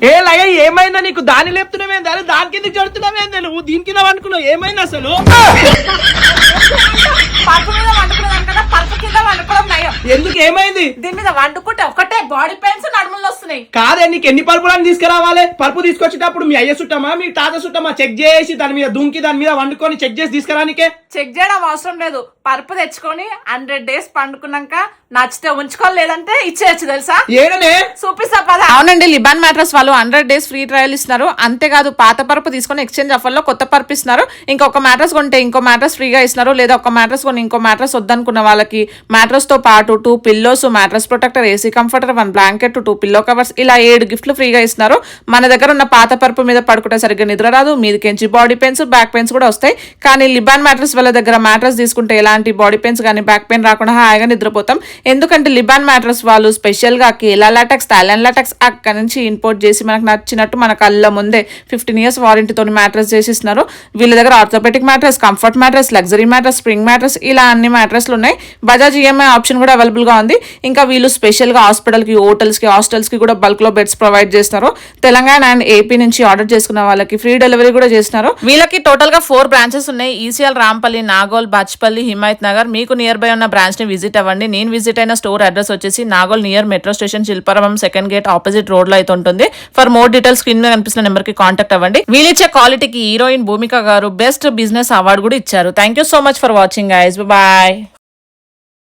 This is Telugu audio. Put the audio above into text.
ఏ లయ ఏమైనా నీకు దాని లేపుతున్నావేంది అరే దాని కింద జడుతున్నావేంది నువ్వు దీని కింద వండుకున్నావు ఏమైనా అసలు పరుపు మీద వండుకునేదాని కదా పరుపు కింద వండుకోవడం నయం. ఎందుకు ఏమైంది దీని మీద వండుకుంటే ఒకటే బాడీ పెయిన్స్ నడుములు వస్తున్నాయి. కాదే నీకు ఎన్ని పరుపులను తీసుకురావాలి పరుపు తీసుకొచ్చేటప్పుడు మీ అయ్య సుట్టమా మీ తాత సుట్టమా చెక్ చేసి దాని మీద దుంకి దాని మీద వండుకొని చెక్ చేసి తీసుకురానికే చెక్ చేయడం అవసరం లేదు. పరుపు తెచ్చుకొని 100 days పండుకున్నాక నచ్చితే ఉంచుకోవాలి లేదంటే ఇచ్చేయచ్చు తెలుసా. ఏడనే చూపిస్తా పద. అవునండి లిబాన్ మ్యాట్రస్ వాళ్ళు 100 days ఫ్రీ ట్రయల్ ఇస్తున్నారు. అంతేకాదు పాత పరుపు తీసుకొని ఎక్స్చేంజ్ ఆఫర్ లో కొత్త పరుపు ఇస్తున్నారు. ఇంకొక మ్యాట్రస్ కొంటే ఇంకో మ్యాట్రస్ ఫ్రీగా ఇస్తున్నారు. లేదా ఒక మ్యాట్రస్ కొని ఇంకో మ్యాట్రస్ వద్దనుకున్న వాళ్ళకి మ్యాట్రస్ తో పాటు 2 pillows, mattress protector, AC comforter, 1 blanket, 2 pillow covers ఇలా 7 గిఫ్ట్లు ఫ్రీగా ఇస్తున్నారు. మన దగ్గర ఉన్న పాత పరుపు మీద పడుకుంటే సరిగ్గా నిద్ర రాదు, మీదకించి బాడీ పెయిన్స్, బ్యాక్ పెయిన్స్ కూడా వస్తాయి. కానీ లిబాన్ మ్యాట్రస్ వాళ్ళ దగ్గర మ్యాట్రస్ తీసుకుంటే ఎలాంటి బాడీ పెయిన్స్ కానీ బ్యాక్ పెయిన్ రాకుండా హాయిగా నిద్రపోతాం. ఎందుకంటే లిబాన్ మ్యాట్రస్ వాళ్ళు స్పెషల్ గా కేలా లాటెక్స్, థాయిలాండ్ లాటెక్స్ అక్కడ నుంచి ఇంపోర్ట్ చేసి మనకు నచ్చినట్టు మన కళ్ళ ముందే 15 years వారంటీతో మ్యాట్రస్ చేసిస్తున్నారు. వీళ్ళ దగ్గర orthopedic mattress, comfort mattress, luxury mattress, spring mattress ఇలా అన్ని మ్యాట్రస్లు ఉన్నాయి. బజాజ్ ఈఎంఐ ఆప్షన్ కూడా అవైలబుల్ గా ఉంది. ఇంకా వీళ్ళు స్పెషల్ గా హాస్పిటల్ కి, హోటల్స్ కి, హాస్టల్స్ కి కూడా బల్క్ లో బెడ్స్ ప్రొవైడ్ చేస్తారు. తెలంగాణ అండ్ ఏపీ నుంచి ఆర్డర్ చేసుకున్న వాళ్ళకి ఫ్రీ డెలివరీ కూడా చేస్తున్నారు. వీళ్ళకి టోటల్ గా 4 బ్రాంచెస్ ఉన్నాయి. ఈసీఎల్, రాంపల్లి, నాగోల్, బాచ్పల్లి, హిమాయత్ నగర్. మీకు నియర్ బై ఉన్న బ్రాంచ్ ని విజిట్ అవ్వండి. నేను విజిట్ అయిన స్టోర్ అడ్రస్ వచ్చేసి Nagole near metro station, Shilparamam 2nd gate opposite road లో అయితే ఉంటుంది. ఫర్ మోర్ డీటెయిల్స్ స్క్రీన్ మీద కనిపిస్తున్న నెంబర్ కి కాంటాక్ట్ అవ్వండి. వీళ్ళిచ్చే క్వాలిటీకి హీరోయిన్ భూమిక గారు బెస్ట్ బిజినెస్ అవార్డు కూడా ఇచ్చారు. Thank you so much for watching guys. Bye.